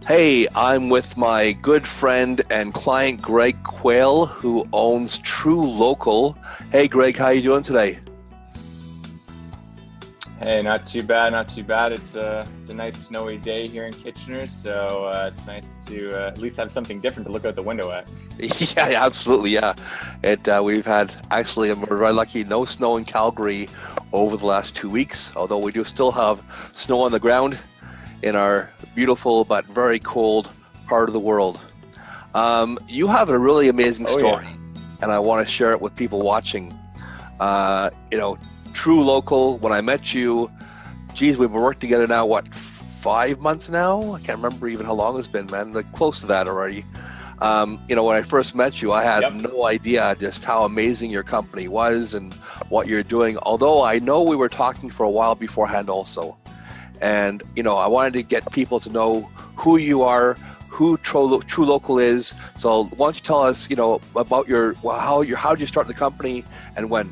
Hey, I'm with my good friend and client Greg Quaile, who owns True Local. Hey, Greg, how you doing today? Hey, not too bad, not too bad. It's a nice snowy day here in Kitchener, so it's nice to at least have something different to look out the window at. Yeah, absolutely, yeah. We've had actually, we're very lucky, no snow in Calgary over the last 2 weeks, although we do still have snow on the ground in our beautiful but very cold part of the world. You have a really amazing Oh story, yeah. and I want to share it with people watching. You know, True Local, when I met you, geez, we've worked together now, what, 5 months now? I can't remember even how long it's been, man, like close to that already. When I first met you, I had Yep. no idea just how amazing your company was and what you're doing, although I know we were talking for a while beforehand also. And, I wanted to get people to know who you are, who True Local is. So why don't you tell us, about how did you start the company and when?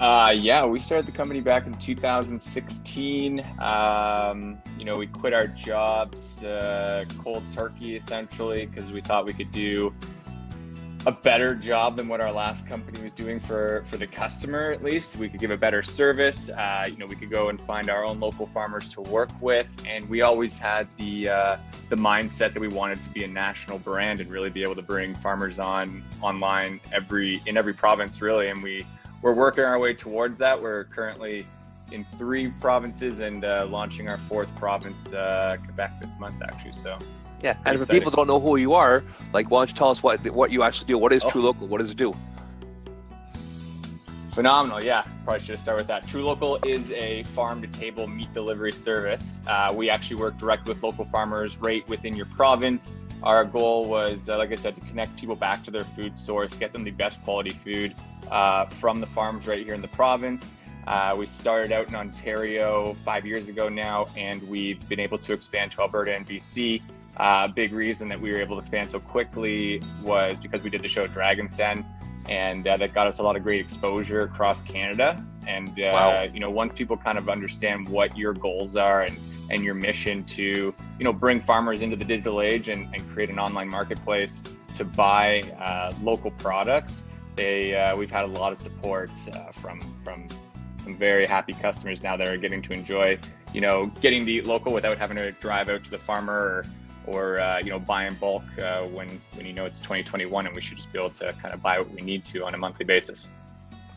Yeah, we started the company back in 2016. We quit our jobs cold turkey essentially because we thought we could do a better job than what our last company was doing for the customer. At least we could give a better service. We could go and find our own local farmers to work with, and we always had the mindset that we wanted to be a national brand and really be able to bring farmers online in every province really. And we're working our way towards that. We're currently in 3 provinces and launching our 4th province, Quebec, this month actually. So Yeah, and if exciting. people don't know who you are, like, why don't you tell us what you actually do? What is True Local? What does it do? Phenomenal, yeah. Probably should have started with that. True Local is a farm-to-table meat delivery service. We actually work directly with local farmers right within your province. Our goal was, like I said, to connect people back to their food source, get them the best quality food from the farms right here in the province. We started out in Ontario 5 years ago now, and we've been able to expand to Alberta and BC. Big reason that we were able to expand so quickly was because we did the show Dragon's Den, and that got us a lot of great exposure across Canada. And Wow. Once people kind of understand what your goals are and your mission to bring farmers into the digital age and create an online marketplace to buy local products, we've had a lot of support from some very happy customers now that are getting to enjoy getting to eat local without having to drive out to the farmer or buy in bulk when it's 2021 and we should just be able to kind of buy what we need to on a monthly basis.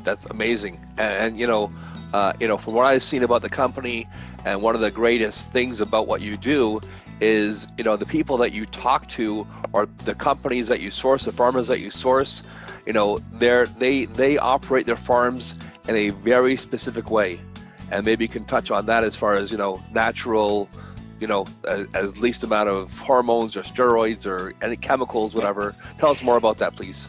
That's amazing. And from what I've seen about the company, and one of the greatest things about what you do is, the people that you talk to or the companies that you source, the farmers that you source, they operate their farms in a very specific way. And maybe you can touch on that as far as, natural, as least amount of hormones or steroids or any chemicals, whatever. Tell us more about that, please.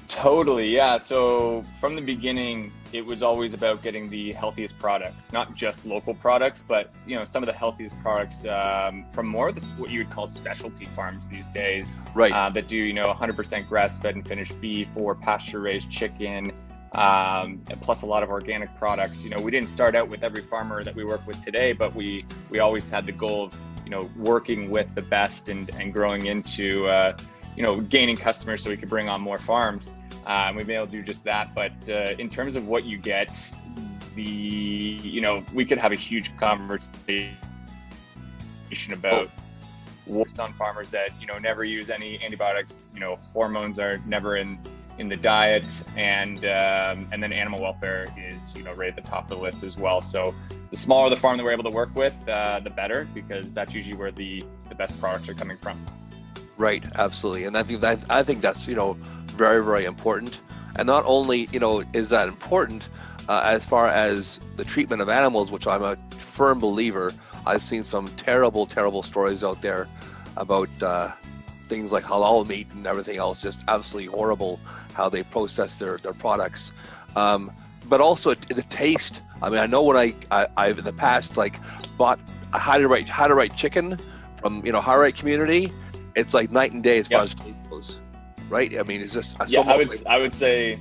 Totally, yeah. So from the beginning, it was always about getting the healthiest products, not just local products, but some of the healthiest products from more of what you would call specialty farms these days, Right. That do 100% grass-fed and finished beef or pasture-raised chicken, and plus a lot of organic products. We didn't start out with every farmer that we work with today, but we always had the goal of working with the best and growing into gaining customers so we could bring on more farms. We've been able to do just that. But in terms of what you get, we could have a huge conversation about what's on farmers that never use any antibiotics. Hormones are never in the diet, and then animal welfare is right at the top of the list as well. So the smaller the farm that we're able to work with, the better, because that's usually where the best products are coming from. Right, absolutely. And I think that's very, very important. And not only is that important as far as the treatment of animals, which I'm a firm believer. I've seen some terrible stories out there about things like halal meat and everything else, just absolutely horrible how they process their products. But also the taste. I mean, I know when I've in the past bought a how to write chicken from how to write community, it's like night and day as far as taste goes, right? I mean, it's just I would say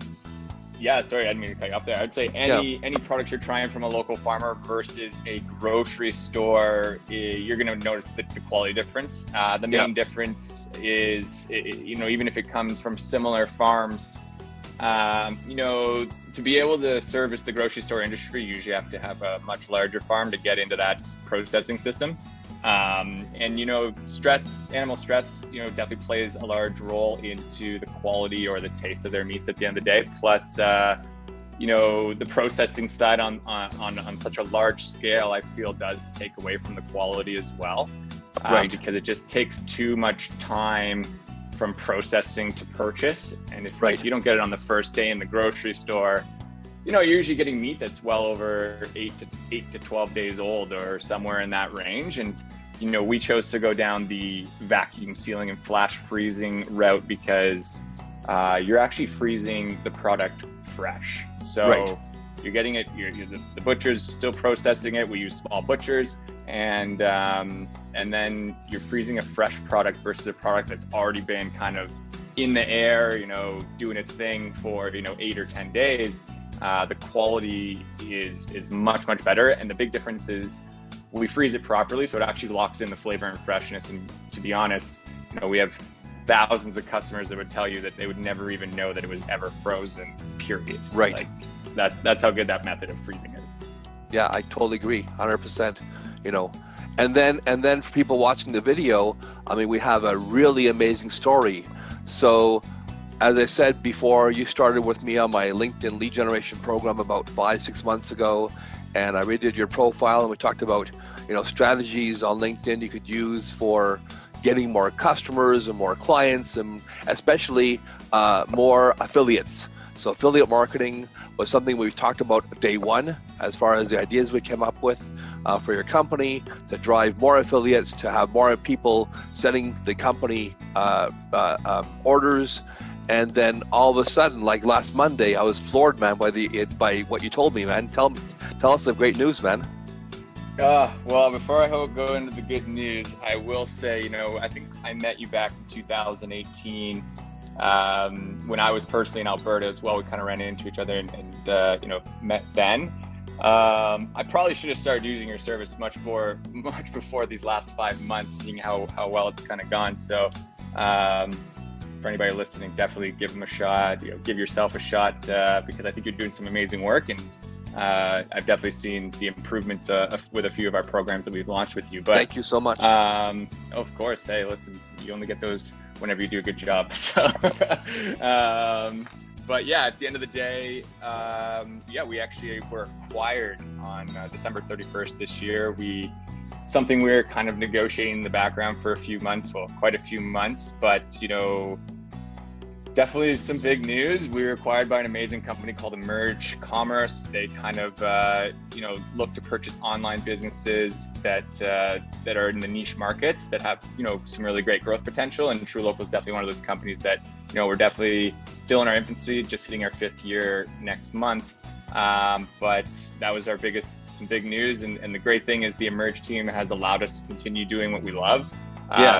Yeah, sorry, I didn't mean to cut you off there. I'd say any products you're trying from a local farmer versus a grocery store, you're going to notice the quality difference. The main difference is, even if it comes from similar farms, to be able to service the grocery store industry, you usually have to have a much larger farm to get into that processing system. And animal stress, definitely plays a large role into the quality or the taste of their meats at the end of the day. Plus, the processing side on such a large scale, I feel does take away from the quality as well, Right. because it just takes too much time from processing to purchase. And if you don't get it on the first day in the grocery store, you're usually getting meat that's well over 8 to 12 days old or somewhere in that range. And, we chose to go down the vacuum sealing and flash freezing route because you're actually freezing the product fresh. So you're getting it, the butcher's still processing it. We use small butchers, and then you're freezing a fresh product versus a product that's already been kind of in the air, doing its thing for 8 or 10 days. The quality is much, much better. And the big difference is we freeze it properly, so it actually locks in the flavor and freshness. And to be honest, we have thousands of customers that would tell you that they would never even know that it was ever frozen, period. Right. That's how good that method of freezing is. Yeah, I totally agree, 100%. And then for people watching the video, we have a really amazing story. So, as I said before, you started with me on my LinkedIn lead generation program about 5-6 months ago, and I redid your profile, and we talked about strategies on LinkedIn you could use for getting more customers and more clients, and especially more affiliates. So affiliate marketing was something we've talked about day one, as far as the ideas we came up with for your company to drive more affiliates, to have more people sending the company orders. And then all of a sudden, like last Monday, I was floored, man, by what you told me, man. Tell us the great news, man. Well, before I go into the good news, I will say, I think I met you back in 2018 when I was personally in Alberta as well. We kind of ran into each other and met then. I probably should have started using your service much before these last 5 months, seeing how well it's kind of gone. So for anybody listening, definitely give them a shot. Give yourself a shot because I think you're doing some amazing work, and I've definitely seen the improvements with a few of our programs that we've launched with you. But thank you so much. Of course. Hey, listen, you only get those whenever you do a good job. So, but yeah, at the end of the day, we actually were acquired on December 31st this year. Something we were kind of negotiating in the background for a few months, quite a few months, but definitely some big news. We were acquired by an amazing company called Emerge Commerce. They kind of, look to purchase online businesses that are in the niche markets that have, some really great growth potential. And TrueLocal is definitely one of those companies that, we're definitely still in our infancy, just hitting our 5th year next month. But that was some big news. And the great thing is the Emerge team has allowed us to continue doing what we love.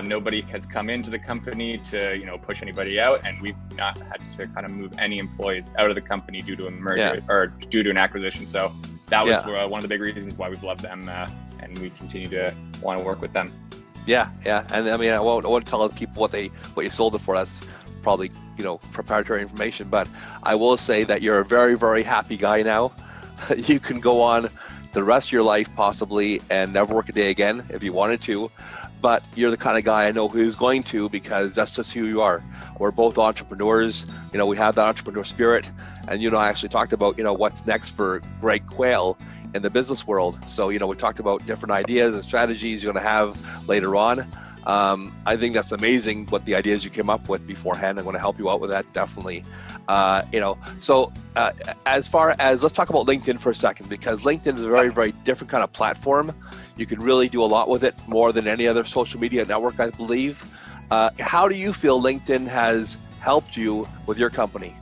Nobody has come into the company to, push anybody out, and we've not had to kind of move any employees out of the company due to a merger or due to an acquisition. So that was one of the big reasons why we've loved them, and we continue to want to work with them. Yeah. And I won't tell people what you sold it for. That's probably, proprietary information, but I will say that you're a very, very happy guy now. You can go on the rest of your life possibly and never work a day again if you wanted to, but you're the kind of guy I know who's going to, because that's just who you are. We're both entrepreneurs. We have that entrepreneur spirit, and I actually talked about what's next for Greg Quaile in the business world. So we talked about different ideas and strategies you're going to have later on. I think that's amazing what the ideas you came up with beforehand. I'm going to help you out with that, definitely. So as far as, let's talk about LinkedIn for a second, because LinkedIn is a very, very different kind of platform. You can really do a lot with it, more than any other social media network, I believe. How do you feel LinkedIn has helped you with your company?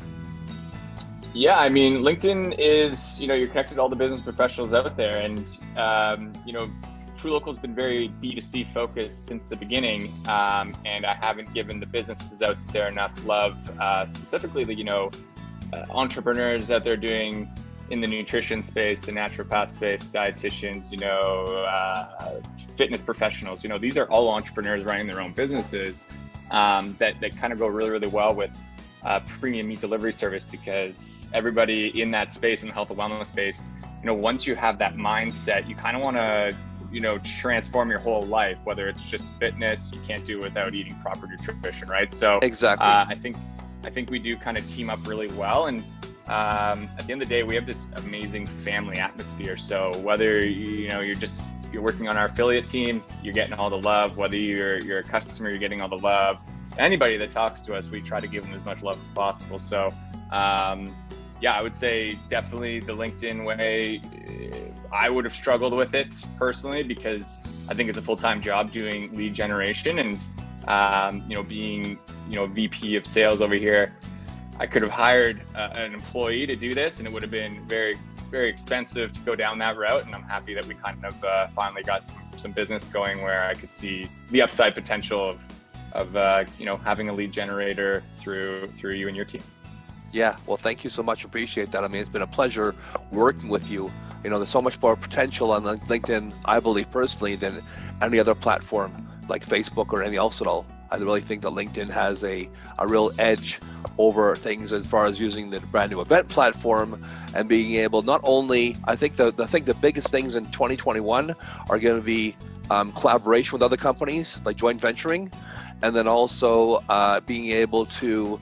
Yeah, LinkedIn is, you're connected to all the business professionals out there, and, TrueLocal has been very B2C focused since the beginning, and I haven't given the businesses out there enough love, specifically the entrepreneurs that they're doing in the nutrition space, the naturopath space, dietitians, fitness professionals. These are all entrepreneurs running their own businesses that kind of go really, really well with premium meat delivery service, because everybody in that space, in the health and wellness space, once you have that mindset, you kind of want to transform your whole life, whether it's just fitness. You can't do it without eating proper nutrition, right? So Exactly. I think we do kind of team up really well. And at the end of the day, we have this amazing family atmosphere. So whether you're working on our affiliate team, you're getting all the love. Whether you're a customer, you're getting all the love. Anybody that talks to us, we try to give them as much love as possible. So I would say definitely the LinkedIn way. I would have struggled with it personally, because I think it's a full-time job doing lead generation, and being VP of sales over here, I could have hired an employee to do this, and it would have been very, very expensive to go down that route. And I'm happy that we kind of finally got some business going where I could see the upside potential of having a lead generator through you and your team. Yeah, well, thank you so much. Appreciate that. I mean, it's been a pleasure working with you. There's so much more potential on LinkedIn, I believe personally, than any other platform like Facebook or anything else at all. I really think that LinkedIn has a real edge over things as far as using the brand new event platform and being able not only, I think the biggest things in 2021 are going to be collaboration with other companies, like joint venturing, and then also being able to,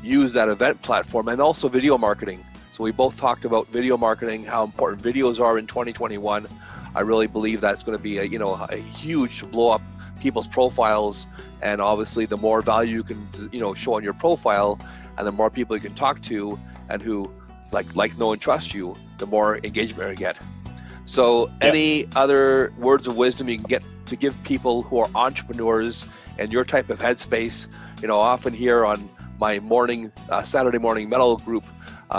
use that event platform, and also video marketing. So we both talked about video marketing, how important videos are in 2021. I really believe that's going to be a huge blow up people's profiles, and obviously the more value you can show on your profile, and the more people you can talk to and who like know and trust you, the more engagement you get. So any other words of wisdom you can get to give people who are entrepreneurs and your type of headspace? Often here on my Saturday morning metal group,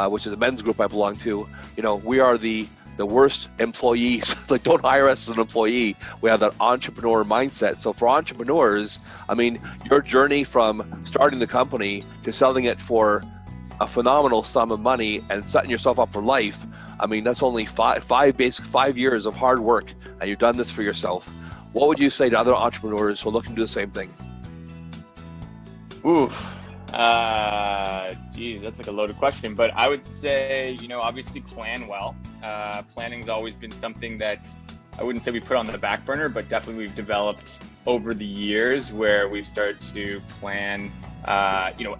which is a men's group I belong to, we are the worst employees. Like, don't hire us as an employee. We have that entrepreneur mindset. So for entrepreneurs, I mean, your journey from starting the company to selling it for a phenomenal sum of money and setting yourself up for life, I mean, that's only 5 years of hard work, and you've done this for yourself. What would you say to other entrepreneurs who are looking to do the same thing? Oof. That's like a loaded question, but I would say, obviously plan well. Planning's always been something that I wouldn't say we put on the back burner, but definitely we've developed over the years, where we've started to plan,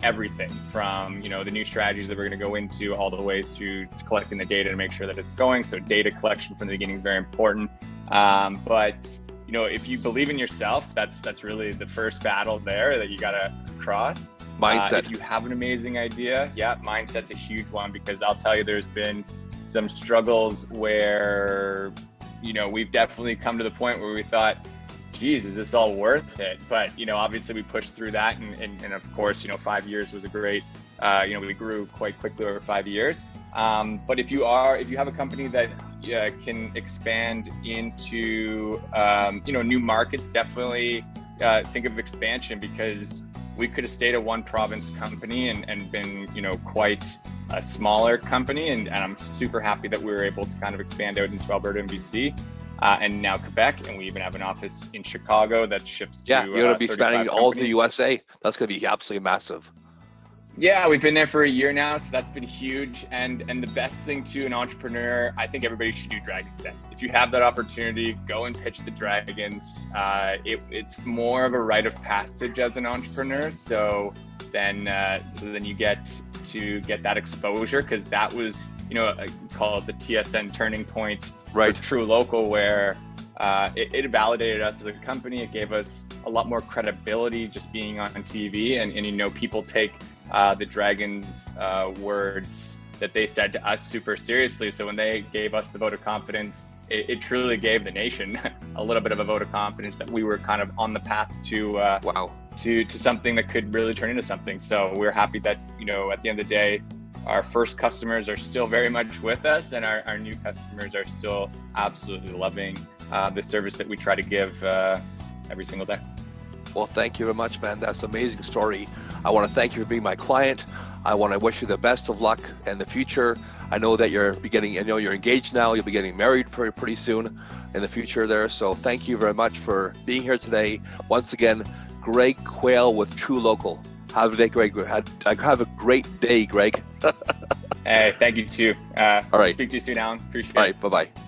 everything from, the new strategies that we're going to go into all the way to collecting the data to make sure that it's going. So data collection from the beginning is very important. But if you believe in yourself, that's really the first battle there that you got to cross. Mindset. If you have an amazing idea, mindset's a huge one, because I'll tell you, there's been some struggles where, we've definitely come to the point where we thought, geez, is this all worth it? But, obviously we pushed through that. And of course, 5 years was a great, we grew quite quickly over 5 years. But if you have a company that can expand into, new markets, definitely think of expansion, because we could have stayed a one province company and been, quite a smaller company. And I'm super happy that we were able to kind of expand out into Alberta and BC, and now Quebec. And we even have an office in Chicago that ships to, you're going to be expanding all to the companies. USA. That's going to be absolutely massive. Yeah, we've been there for a year now, so that's been huge. And the best thing to an entrepreneur, I think everybody should do Dragon's Den. If you have that opportunity, go and pitch the Dragons. It's more of a rite of passage as an entrepreneur. So then you get to get that exposure, because that was, I call it the TSN turning point, Right. for True Local, where it validated us as a company. It gave us a lot more credibility just being on TV, and people take the Dragons' words that they said to us super seriously. So when they gave us the vote of confidence, it truly gave the nation a little bit of a vote of confidence that we were kind of on the path to to something that could really turn into something. So we're happy that, at the end of the day, our first customers are still very much with us, and our new customers are still absolutely loving the service that we try to give every single day. Well, thank you very much, man. That's an amazing story. I want to thank you for being my client. I want to wish you the best of luck in the future. I know that you're engaged now. You'll be getting married pretty soon in the future there. So thank you very much for being here today. Once again, Greg Quaile with True Local. Have a day, Greg. Have a great day, Greg. Hey, thank you too. All right. Speak to you soon, Alan. Appreciate it. All right. Bye-bye.